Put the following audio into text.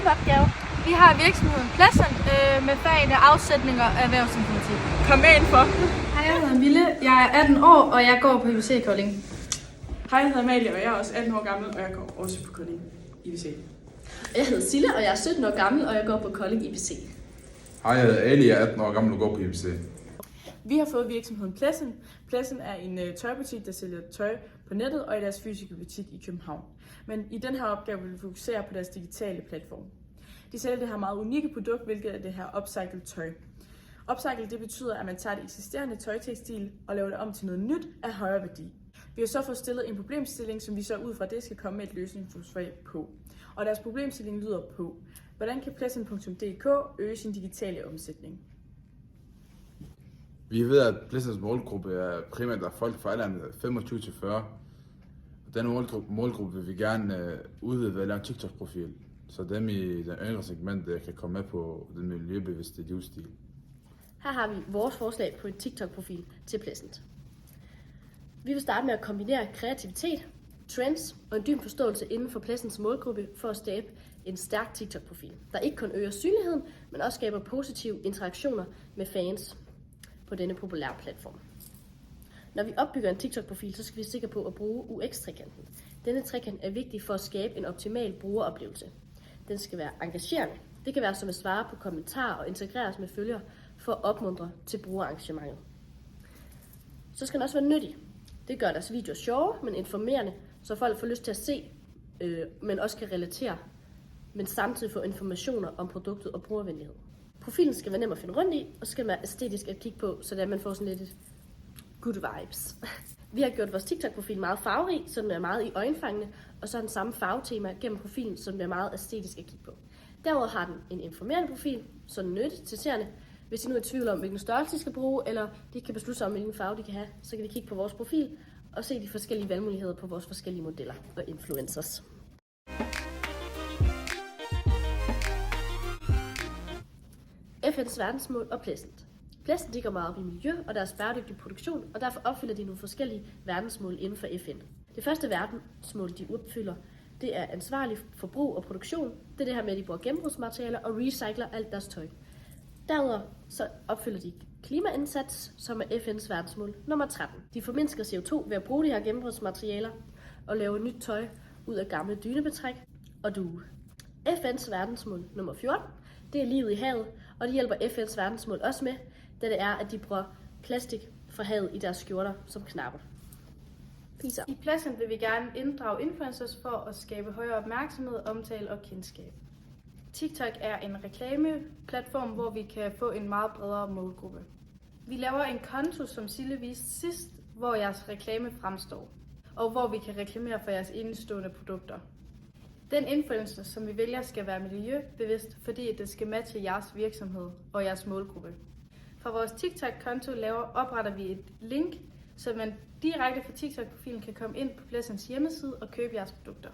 prøveopgave. Vi har virksomheden Pleasant med fagene afsætning og erhvervsinformatik. Kom med indenfor. Hej, jeg hedder Mille. Jeg er 18 år, og jeg går på IBC Kolding. Hej, jeg hedder Amalie, og jeg er også 18 år gammel, og jeg går også på Kolding IBC. Jeg hedder Sille, og jeg er 17 år gammel, og jeg går på Kolding IBC. Hej, jeg hedder Ali, jeg er 18 år gammel og går på IBC. Vi har fået virksomheden Pleasant. Pleasant er en tøjbutik, der sælger tøj på nettet og i deres fysiske butik i København. Men i den her opgave vil vi fokusere på deres digitale platform. De sælger det her meget unikke produkt, hvilket er det her upcycled tøj. Upcycled, det betyder, at man tager det eksisterende tøjtekstil og laver det om til noget nyt af højere værdi. Vi har så fået stillet en problemstilling, som vi så ud fra det skal komme med et løsningsforslag på. Og deres problemstilling lyder på: hvordan kan Pleasant.dk øge sin digitale omsætning? Vi ved, at Pleasants målgruppe er primært af folk fra alderen 25 til 40. Denne målgruppe vil vi gerne udvide ved at lave en TikTok-profil, så dem i den yngre segment kan komme med på den miljøbevidste livsstil. Her har vi vores forslag på en TikTok-profil til Pleasant. Vi vil starte med at kombinere kreativitet, trends og en dyb forståelse inden for Pleasants målgruppe for at skabe en stærk TikTok-profil, der ikke kun øger synligheden, men også skaber positive interaktioner med fans på denne populære platform. Når vi opbygger en TikTok-profil, så skal vi være sikre på at bruge UX-trekanten. Denne trekant er vigtig for at skabe en optimal brugeroplevelse. Den skal være engagerende. Det kan være som at svare på kommentarer og integreres med følgere for at opmuntre til brugerengagementet. Så skal den også være nyttig. Det gør deres videoer sjove, men informerende, så folk får lyst til at se, men også kan relatere, men samtidig få informationer om produktet og brugervenlighed. Profilen skal være nem at finde rundt i, og skal være æstetisk at kigge på, så man får sådan lidt et good vibes. Vi har gjort vores TikTok-profil meget farverig, så den er meget i øjenfangende, og så har den samme farvetema gennem profilen, så den er meget æstetisk at kigge på. Derudover har den en informerende profil, så den er nyttig til seerne. Hvis de nu er i tvivl om, hvilken størrelse de skal bruge, eller de kan beslutte sig om, hvilken farve de kan have, så kan de kigge på vores profil og se de forskellige valgmuligheder på vores forskellige modeller og influencers. FN's verdensmål og Pleasant. Pleasant går meget op i miljø og deres bæredygtige produktion, og derfor opfylder de nogle forskellige verdensmål inden for FN. Det første verdensmål, de opfylder, det er ansvarlig forbrug og produktion. Det er det her med, at de bruger genbrugsmaterialer og recycler alt deres tøj. Derudover så opfylder de klimaindsats, som er FN's verdensmål nummer 13. De formindsker CO2 ved at bruge de her genbrugsmaterialer og lave nyt tøj ud af gamle dynebetræk og due. FN's verdensmål nummer 14, det er livet i havet, og det hjælper FN's verdensmål også med, da det er, at de bruger plastik fra havet i deres skjorter som knapper. Peace out. I Pleasant vil vi gerne inddrage influencers for at skabe højere opmærksomhed, omtale og kendskab. TikTok er en reklameplatform, hvor vi kan få en meget bredere målgruppe. Vi laver en konto, som Sille viste sidst, hvor jeres reklame fremstår, og hvor vi kan reklamere for jeres indestående produkter. Den influencer, som vi vælger, skal være miljøbevidst, fordi det skal matche jeres virksomhed og jeres målgruppe. Fra vores TikTok-konto opretter vi et link, så man direkte fra TikTok-profilen kan komme ind på Pleasants hjemmeside og købe jeres produkter.